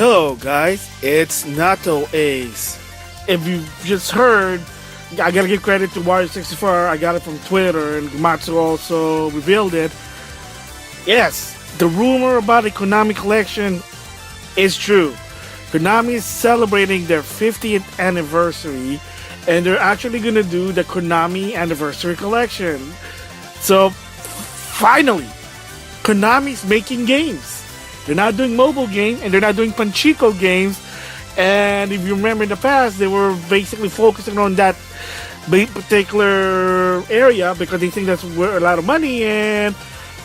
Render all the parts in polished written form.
Hello guys, it's NautoAce. If you just heard, I gotta give credit to Wario64. I got it from Twitter, and Matsu also revealed it. Yes, the rumor about the Konami collection is true. Konami is celebrating their 50th anniversary, and they're actually gonna do the Konami Anniversary Collection. So, finally, Konami's making games. They're not doing mobile games, and they're not doing pachinko games. And if you remember in the past, they were basically focusing on that particular area because they think that's where a lot of money. And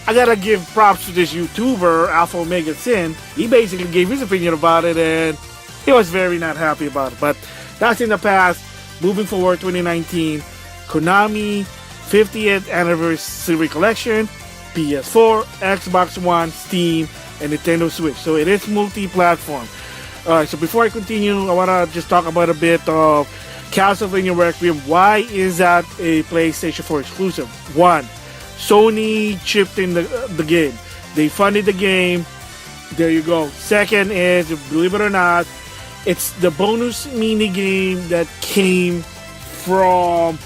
I gotta give props to this YouTuber, Alpha Omega Sin. He basically gave his opinion about it, and he was very not happy about it. But that's in the past. Moving forward, 2019, Konami 50th Anniversary Collection, PS4, Xbox One, Steam, and Nintendo Switch. So it is multi-platform. Alright, so before I continue, I want to just talk about a bit of Castlevania Requiem. Why is that a PlayStation 4 exclusive? One, Sony chipped in the game. They funded the game. There you go. Second is, believe it or not, it's the bonus mini game that came from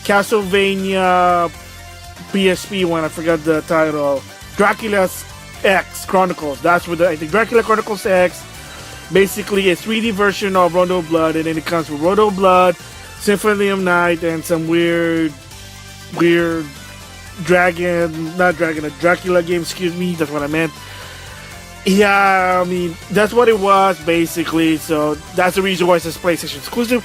Castlevania PSP one. I forgot the title. Dracula's X Chronicles. That's what I think. Dracula Chronicles X, basically a 3D version of Rondo of Blood, and then it comes with Rondo of Blood, Symphony of Night, and some weird Dracula game. Excuse me, that's what I meant. Yeah, I mean that's what it was basically. So that's the reason why it's a PlayStation exclusive.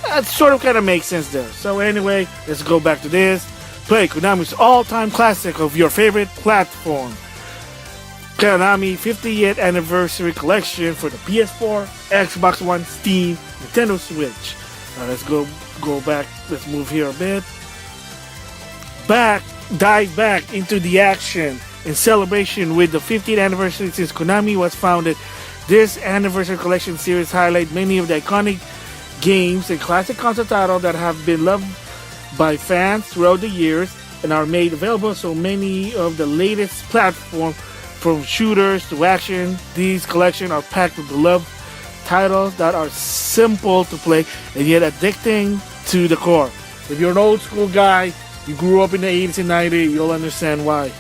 That sort of kind of makes sense there. So anyway, let's go back to this. Play Konami's all-time classic of your favorite platform. Konami 50th Anniversary Collection for the PS4, Xbox One, Steam, Nintendo Switch. Now let's go back. Let's move here a bit. Dive back into the action in celebration with the 50th anniversary since Konami was founded. This Anniversary Collection series highlights many of the iconic games and classic console titles that have been loved by fans throughout the years and are made available so many of the latest platforms. From shooters to action, these collections are packed with beloved titles that are simple to play and yet addicting to the core. If you're an old school guy, you grew up in the 80s and 90s, you'll understand why.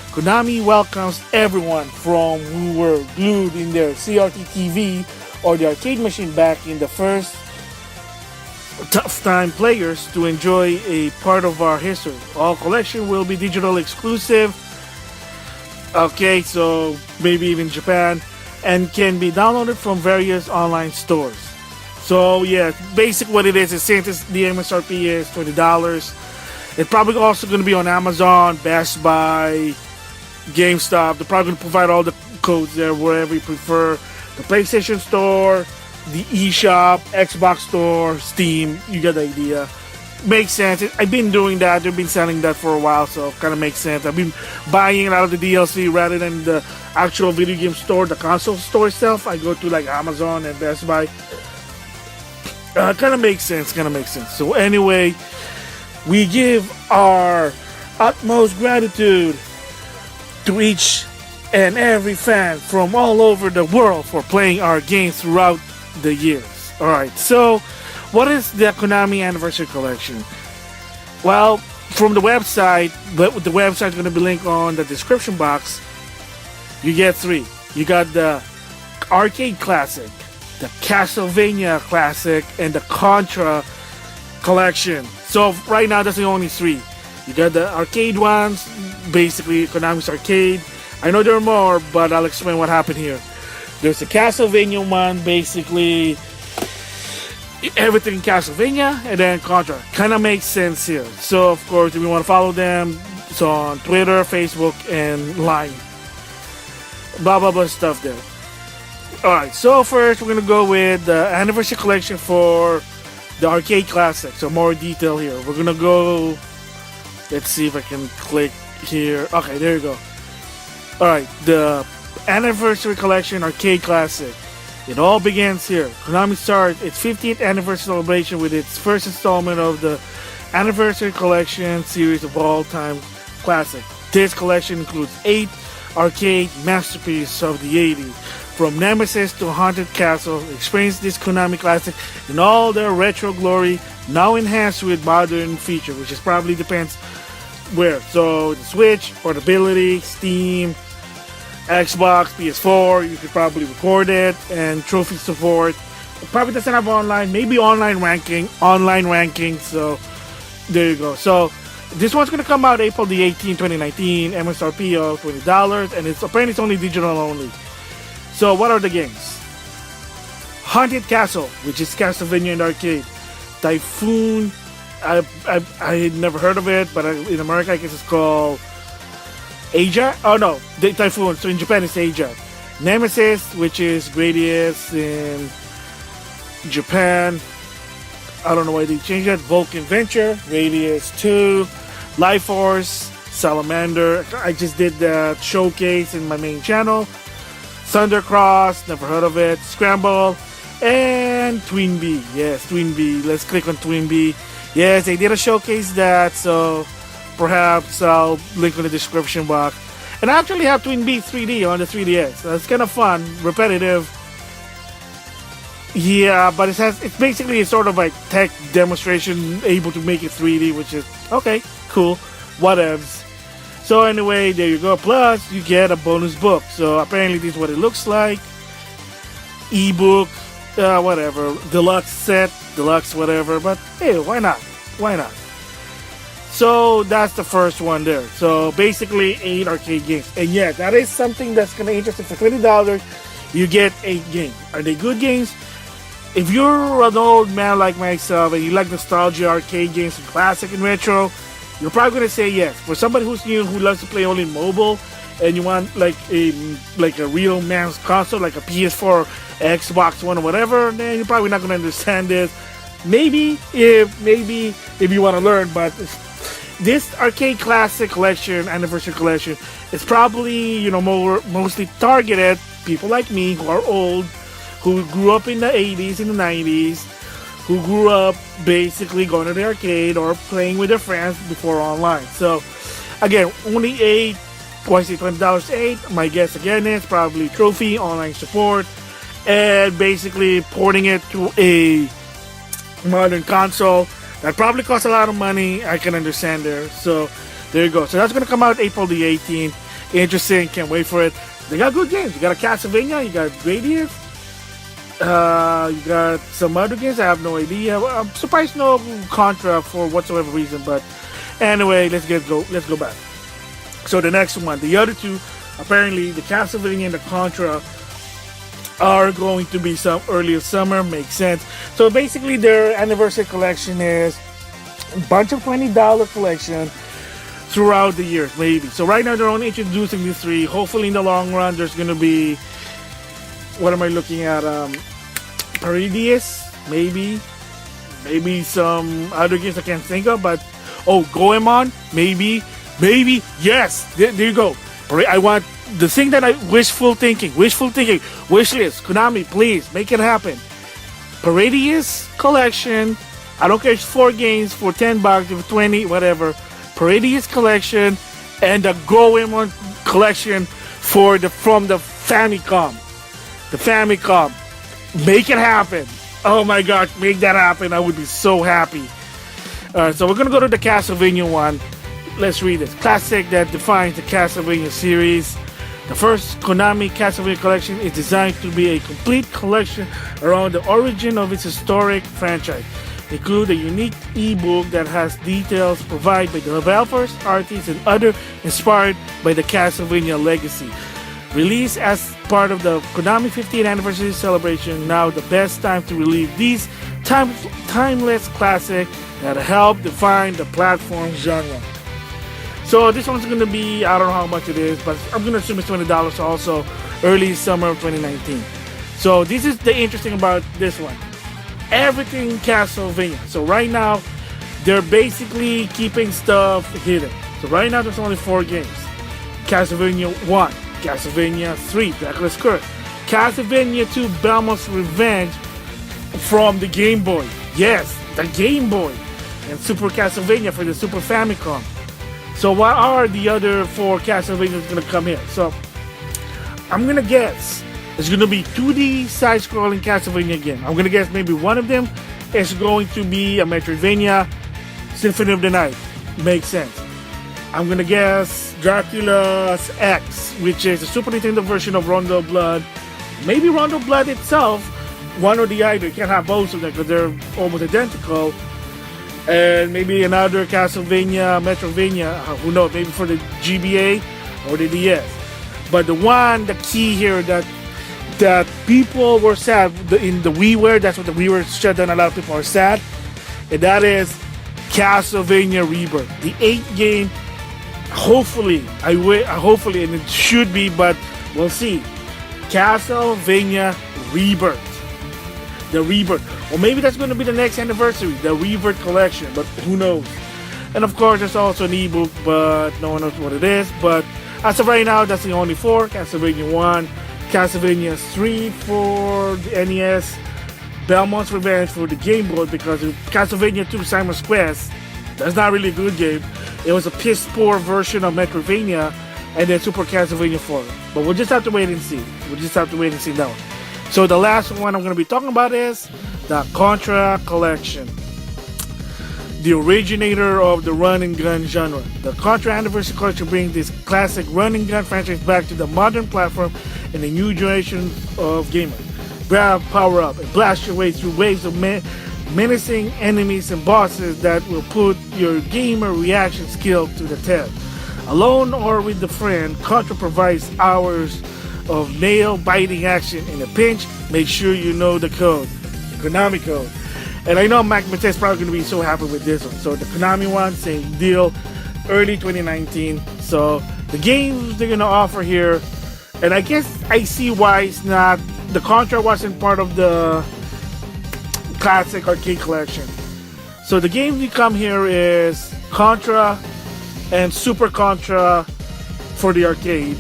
Konami welcomes everyone from who were glued in their CRT TV or the arcade machine back in the first tough time players to enjoy a part of our history. All collection will be digital exclusive. Okay, so maybe even Japan, and can be downloaded from various online stores. So yeah, basic what it is since the MSRP is $20. It's probably also going to be on Amazon, Best Buy, GameStop. They're probably going to provide all the codes there wherever you prefer. The PlayStation Store, the eShop, Xbox Store, Steam. You get the idea. Makes sense. I've been doing that. They've been selling that for a while, so it kind of makes sense. I've been buying it out of the DLC rather than the actual video game store, the console store itself. I go to like Amazon and Best Buy. Kind of makes sense. So anyway, we give our utmost gratitude to each and every fan from all over the world for playing our games throughout the years. Alright, so what is the Konami Anniversary Collection? Well, from the website, but the website is going to be linked on the description box. You get three. You got the Arcade Classic, the Castlevania Classic, and the Contra Collection. So right now, that's the only three. You got the arcade ones, basically Konami's Arcade. I know there are more, but I'll explain what happened here. There's the Castlevania one, basically everything Castlevania, and then Contra. Kind of makes sense here. So of course, if you want to follow them, it's on Twitter, Facebook, and Line. Blah blah blah stuff there. Alright, so first we're gonna go with the Anniversary Collection for the Arcade Classic. So more detail here. We're gonna go. Let's see if I can click here. Okay, there you go. Alright, the Anniversary Collection Arcade Classic. It all begins here. Konami started its 50th anniversary celebration with its first installment of the Anniversary Collection series of all-time classic. This collection includes 8 arcade masterpieces of the 80s. From Nemesis to Haunted Castle, experience this Konami classic in all their retro glory, now enhanced with modern features, which is probably depends where. So the Switch, portability, Steam, Xbox, PS4, you could probably record it, and trophy support. It probably doesn't have online, maybe online ranking, so there you go. So this one's going to come out April the 18th, 2019, MSRP of $20, and apparently it's only digital only. So what are the games? Haunted Castle, which is Castlevania in the arcade. Typhoon, I had never heard of it, but in America I guess it's called Aja. Oh no, the Typhoon. So in Japan it's Aja. Nemesis, which is Gradius in Japan. I don't know why they changed that. Vulcan Venture, Radius 2, Life Force, Salamander. I just did that showcase in my main channel. Thundercross, never heard of it. Scramble, and Twin B. Yes, Twin B. Let's click on Twin B. Yes, they did a showcase that, so perhaps I'll link in the description box. And I actually have Twin B 3D on the 3DS. That's kind of fun, repetitive. Yeah, but it's basically a sort of like tech demonstration, able to make it 3D, which is okay, cool, whatevs. So anyway, there you go. Plus, you get a bonus book. So apparently, this is what it looks like. Ebook, whatever, deluxe set, deluxe whatever. But hey, why not? Why not? So that's the first one there. So basically, 8 arcade games, and yeah, that is something that's gonna interest you. For $20, you get 8 games. Are they good games? If you're an old man like myself and you like nostalgia, arcade games, and classic and retro, you're probably gonna say yes. For somebody who's new, who loves to play only mobile, and you want like a real man's console, like a PS4, Xbox One, or whatever, then you're probably not gonna understand this. Maybe if you want to learn, but this arcade classic collection, anniversary collection, is probably mostly targeted people like me who are old, who grew up in the 80s and the 90s, who grew up basically going to the arcade or playing with their friends before online. So, again, only 8, why say $20, 8? My guess again is probably trophy, online support, and basically porting it to a modern console. That probably costs a lot of money, I can understand there. So, there you go. So, that's going to come out April the 18th. Interesting, can't wait for it. They got good games. You got a Castlevania, you got Gradius. You got some other games, I have no idea. I'm surprised no Contra for whatsoever reason, but anyway, let's go back. So the next one, the other two, apparently the Castlevania and the Contra are going to be some earlier summer, makes sense. So basically their anniversary collection is a bunch of $20 collection throughout the years, maybe. So right now they're only introducing these 3. Hopefully in the long run there's going to be, what am I looking at? Paradies, maybe some other games I can't think of, but Goemon, maybe, yes. There you go. I want the thing that I wishful thinking, wish list. Konami, please make it happen. Paradies collection. I don't care if it's 4 games for $10, if 20, whatever. Paradies collection and the Goemon collection from the Famicom. The Famicom. Make it happen. Oh my gosh, make that happen. I would be so happy. Alright, so we're going to go to the Castlevania one. Let's read this. Classic that defines the Castlevania series. The first Konami Castlevania collection is designed to be a complete collection around the origin of its historic franchise. Include a unique ebook that has details provided by the developers, artists, and other inspired by the Castlevania legacy. Released as part of the Konami 50th anniversary celebration, now the best time to relive these timeless classics that help define the platform genre. So this one's going to be, I don't know how much it is, but I'm going to assume it's $20 also, early summer of 2019. So this is the interesting about this one. Everything Castlevania. So right now, they're basically keeping stuff hidden. So right now, there's only 4 games. Castlevania 1. Castlevania 3, Dracula's Curse, Castlevania 2, Belmont's Revenge from the Game Boy. Yes, the Game Boy. And Super Castlevania for the Super Famicom. So what are the other 4 Castlevanias going to come here? So I'm going to guess It's going to be 2D side-scrolling Castlevania game. I'm going to guess maybe one of them is going to be a Metroidvania, Symphony of the Night. Makes sense. I'm going to guess Dracula's X, which is the Super Nintendo version of Rondo Blood. Maybe Rondo Blood itself, one or the other. You can't have both of them because they're almost identical. And maybe another Castlevania, Metrovania, who knows, maybe for the GBA or the DS. But the key here that people were sad in the WiiWare, that's what the WiiWare shut down, a lot of people are sad, and that is Castlevania Rebirth. The 8th game, hopefully, and it should be, but we'll see. Castlevania Rebirth. The Rebirth. Or maybe that's going to be the next anniversary, the Rebirth Collection, but who knows. And of course, there's also an ebook, but no one knows what it is. But as of right now, that's the only 4. Castlevania 1, Castlevania 3 for the NES, Belmont's Revenge for the Game Boy, because Castlevania 2 Simon's Quest, that's not really a good game. It was a piss-poor version of Metroidvania, and then Super Castlevania 4. But we'll just have to wait and see. Now. So the last one I'm going to be talking about is the Contra Collection, the originator of the run and gun genre. The Contra Anniversary Collection brings this classic run and gun franchise back to the modern platform and a new generation of gamers. Grab, power up, and blast your way through waves of menacing enemies and bosses that will put your gamer reaction skill to the test. Alone or with a friend, Contra provides hours of nail-biting action in a pinch. Make sure you know the code, the Konami code. And I know Mac Mate's probably going to be so happy with this one. So the Konami one, same deal, early 2019. So the games they're going to offer here, and I guess I see why it's not, the Contra wasn't part of the classic arcade collection. So the games we come here is Contra and Super Contra for the arcade.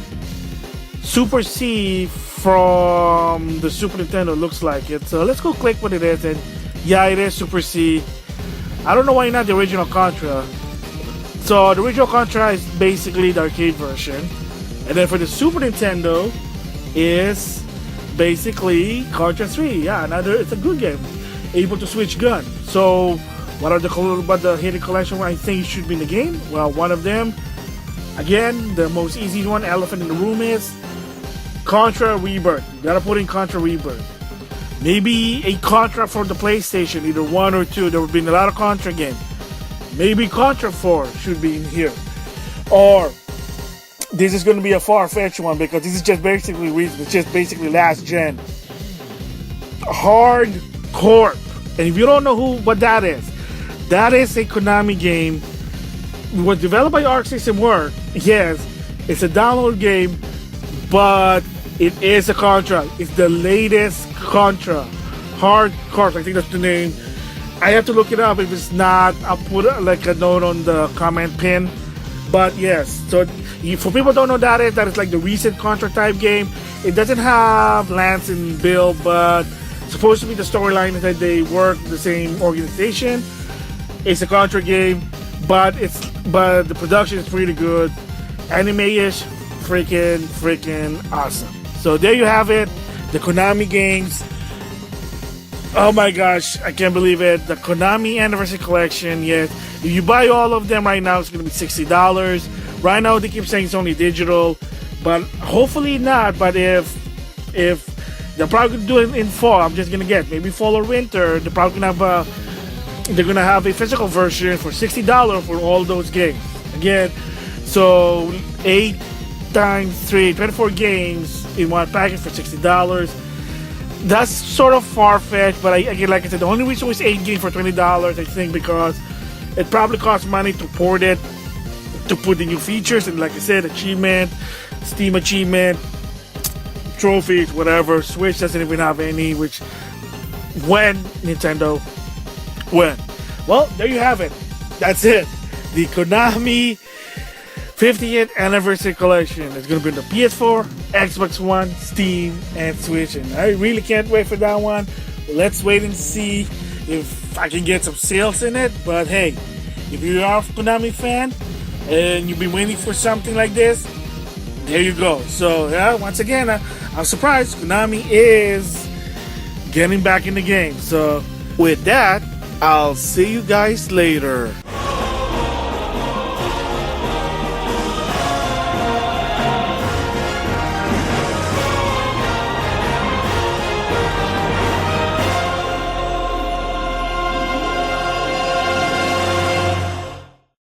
Super C from the Super Nintendo looks like it. So let's go click what it is. And yeah, it is Super C. I don't know why not the original Contra. So the original Contra is basically the arcade version. And then for the Super Nintendo is basically Contra 3. Yeah, it's a good game. Able to switch gun. So what the hidden collection I think should be in the game? Well, one of them, again, the most easy one, elephant in the room, is Contra Rebirth. You gotta put in Contra Rebirth. Maybe a Contra for the PlayStation, either 1 or 2. There have been a lot of Contra games. Maybe Contra 4 should be in here. Or this is going to be a far-fetched one because this is just basically last gen. Hard Corp. And if you don't know what that is a Konami game. It was developed by Arc System Works. Yes, it's a download game, but it is a Contra. It's the latest Contra. Hard Corp, I think that's the name. I have to look it up. If it's not, I'll put like a note on the comment pin. But yes, so for people who don't know that is like the recent Contra type game. It doesn't have Lance and Bill, but supposed to be the storyline is that they work the same organization. It's a Contra game, but the production is pretty good. Anime-ish, freaking awesome. So there you have it, the Konami games. Oh my gosh, I can't believe it. The Konami Anniversary Collection, yes. If you buy all of them right now, it's going to be $60. Right now, they keep saying it's only digital, but hopefully not. But if they're probably going to do it in fall, I'm just going to guess, maybe fall or winter, they're probably going to have a physical version for $60 for all those games. Again, so 8 times 3, 24 games in one package for $60. That's sort of far-fetched, but again, like I said, the only reason was 8 games for $20, I think, because it probably costs money to port it, to put the new features, and like I said, achievement, Steam achievement, trophies, whatever. Switch doesn't even have any, which, when, Nintendo, when? Well, there you have it. That's it. The Konami 50th Anniversary Collection is going to be on the PS4, Xbox One, Steam, and Switch. And I really can't wait for that one. Let's wait and see if I can get some sales in it. But hey, if you are a Konami fan and you've been waiting for something like this, there you go. So yeah, once again, I'm surprised Konami is getting back in the game. So with that, I'll see you guys later.